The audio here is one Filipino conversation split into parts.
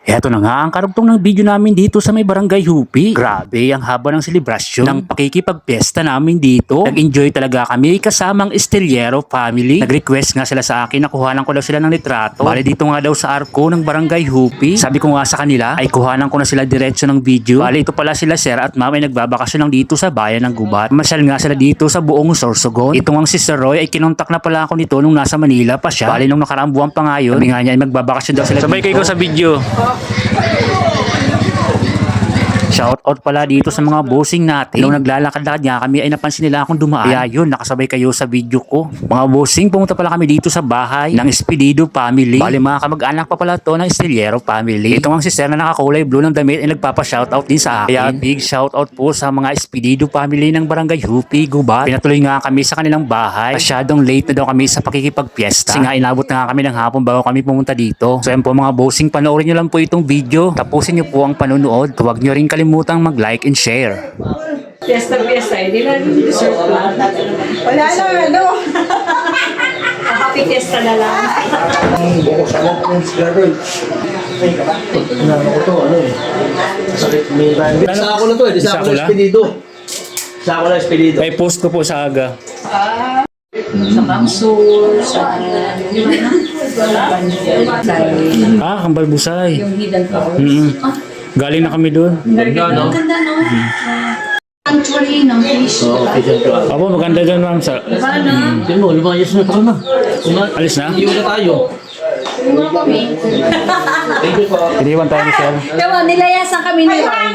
Eto na nga ang karugtong ng video namin dito sa may Barangay Hupi. Grabe ang haba ng selebrasyon ng pakikipagpiesta namin dito. Nag-enjoy talaga kami kasamang Estillero family. Nag-request nga sila sa akin na kuhanan ko daw sila ng litrato. Bale dito nga daw sa arko ng Barangay Hupi. Sabi ko nga sa kanila ay kuhanan ko na sila diretso ng video. Bale ito pala sila sir at ma'am ay nagbabakasyon lang dito sa bayan ng Gubat. Masyal nga sila dito sa buong Sorsogon. Ito nga si Sir Roy ay kinontak na pala ako nito nung nasa Manila pa siya. Bale nung nakaraang buwan pa nga yun. Sabi nga niya ay magbabakasyon daw sila. Sabay kayo sa video. Shoutout pala dito sa mga bossing natin. Nung naglalakad-lakad nga kami ay napansin nila akong dumaan. Kaya yun, nakasabay kayo sa video ko. Mga bossing, pumunta pala kami dito sa bahay ng Espedido family. Bali mga kamag-anak pa pala to ng Estillero family. Ito ang sister na nakakulay blue ng damit ay nagpapa-shoutout din sa akin. Kaya big shoutout po sa mga Espedido family ng Barangay Hupi, Gubat. Pinatuloy nga kami sa kanilang bahay. Masyadong late na daw kami sa pakikipagpiesta. Kasi nga inabot na nga kami ng hapon bago kami pumunta dito. So yan po mga bossing, panoorin nyo lang po itong video. Tapusin nyo po ang panunood. Huwag nyo rin kalimutang mag-like and share. Fiesta, hindi na dessert lang. Wala na, ano? Happy fiesta na lang. Bukos ako kung siguro. Ano ko to, ano eh. Sakit, may random. Isa ako na to eh, isa ako na Espedido. Isa ako na Espedido. Ay post ko po sa aga. Sa Kamsur, sa Kambal Busay. yung hidden power. Galing na kami doon. Ganda, no? Ganda, no? Sanctuary ng fish. Oo, okay, siyempre. Apo, maganda dyan ma'am sa... Paano? Tignan mo, lumayas na tayo na. Alis na? Iyon na tayo. Mga kami. Thank you po. Iniwan tayo ni Sir. Diba, nilayasan kami ni Juan.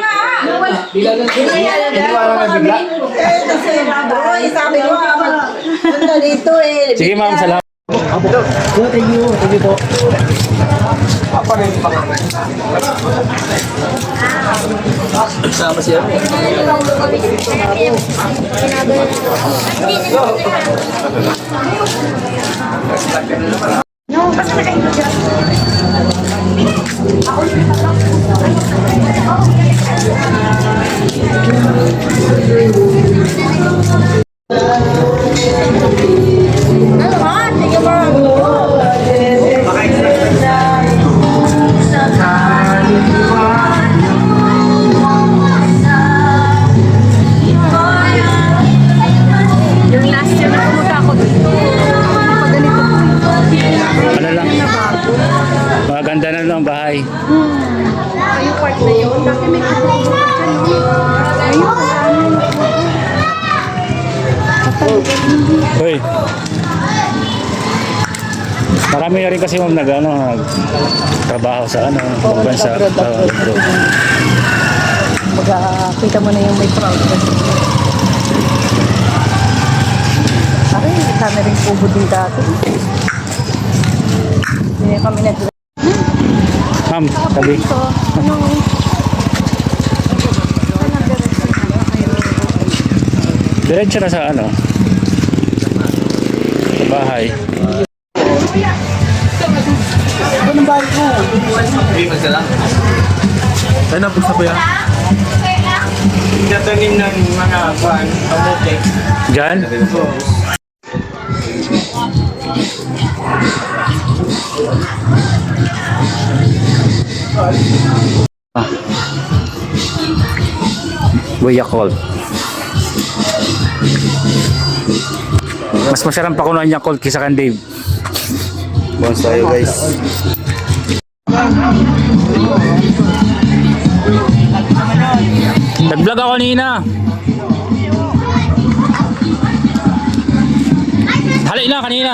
Nilayasan kami. Kasi Roy, sabi ko, ganda dito eh. Sige ma'am, salamat. Thank you. Thank you po. Sama siya. Yung last year na pumunta ako dito. Ano lang? Maganda na lang ang bahay. Yung part na yun. Dati may kukuha Hoy. Marami na rin kasi ma'am nagtrabaho sa pagbansa. Magkakita mo na yung may progress. Ay, sana rin kubo din dati. Hindi kami nag Ma'am, tabi. Diretso na sa sa bahay. Anong bahay ko? Ay, napusta ko yan. Tatanim ng mga kamote. Diyan? Yakult. Mas masarap pa kuno ang Yakult kisa kan Dave. Bonus tayo guys. Nag-vlog ako kanina. Halay na kanina.